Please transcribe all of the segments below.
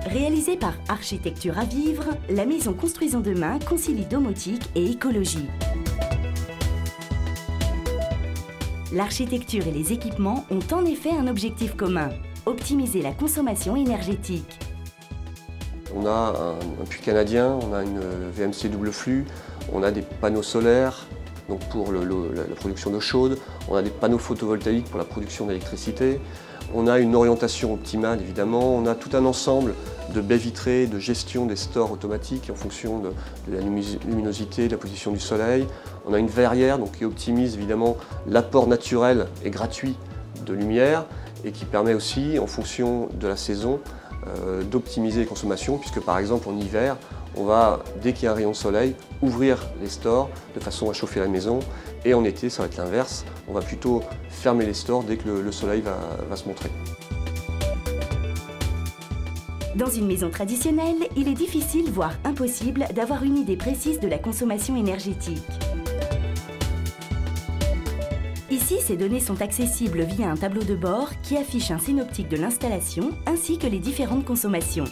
Réalisée par Architecture à Vivre, la maison Construisons demain concilie domotique et écologie. L'architecture et les équipements ont en effet un objectif commun, optimiser la consommation énergétique. On a un puits canadien, on a une VMC double flux, on a des panneaux solaires donc pour la production d'eau chaude, on a des panneaux photovoltaïques pour la production d'électricité, on a une orientation optimale évidemment, on a tout un ensemble de baies vitrées, de gestion des stores automatiques en fonction de la luminosité, de la position du soleil. On a une verrière donc, qui optimise évidemment l'apport naturel et gratuit de lumière et qui permet aussi, en fonction de la saison, d'optimiser les consommations puisque par exemple en hiver, on va, dès qu'il y a un rayon de soleil, ouvrir les stores de façon à chauffer la maison et en été, ça va être l'inverse, on va plutôt fermer les stores dès que le soleil va se montrer. Dans une maison traditionnelle, il est difficile, voire impossible, d'avoir une idée précise de la consommation énergétique. Ici, ces données sont accessibles via un tableau de bord qui affiche un synoptique de l'installation ainsi que les différentes consommations.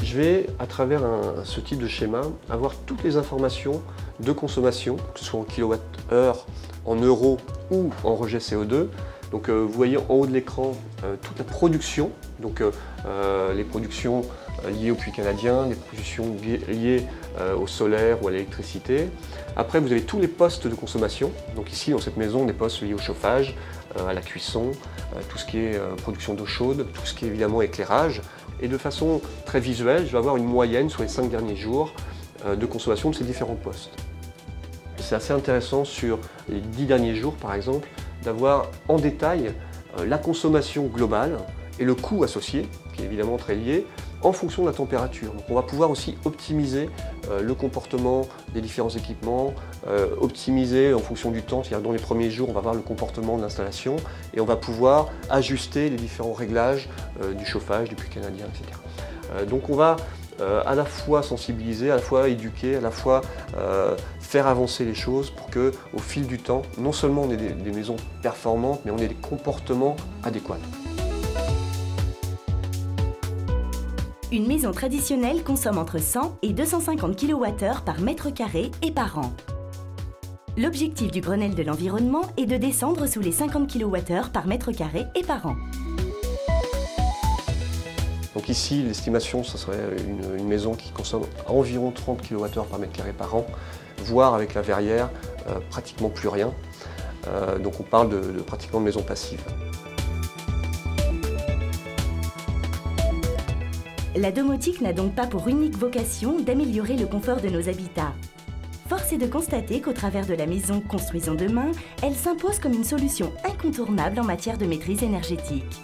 Je vais, à travers ce type de schéma, avoir toutes les informations de consommation, que ce soit en kWh, en euros ou en rejet CO2. Donc vous voyez en haut de l'écran toute la production, donc les productions liées au puits canadien, les productions liées au solaire ou à l'électricité. Après vous avez tous les postes de consommation, donc ici dans cette maison des postes liés au chauffage, à la cuisson, tout ce qui est production d'eau chaude, tout ce qui est évidemment éclairage. Et de façon très visuelle, je vais avoir une moyenne sur les 5 derniers jours de consommation de ces différents postes. C'est assez intéressant sur les 10 derniers jours par exemple, d'avoir en détail la consommation globale et le coût associé, qui est évidemment très lié, en fonction de la température. Donc on va pouvoir aussi optimiser le comportement des différents équipements, optimiser en fonction du temps, c'est-à-dire dans les premiers jours on va voir le comportement de l'installation et on va pouvoir ajuster les différents réglages du chauffage, du puits canadien, etc. Donc on va à la fois sensibiliser, à la fois éduquer, à la fois faire avancer les choses pour que, au fil du temps, non seulement on ait des maisons performantes, mais on ait des comportements adéquats. Une maison traditionnelle consomme entre 100 et 250 kWh par mètre carré et par an. L'objectif du Grenelle de l'environnement est de descendre sous les 50 kWh par mètre carré et par an. Donc ici, l'estimation, ce serait une maison qui consomme environ 30 kWh par mètre carré par an, voire avec la verrière, pratiquement plus rien. Donc on parle de pratiquement de maison passive. La domotique n'a donc pas pour unique vocation d'améliorer le confort de nos habitats. Force est de constater qu'au travers de la maison Construisons demain, elle s'impose comme une solution incontournable en matière de maîtrise énergétique.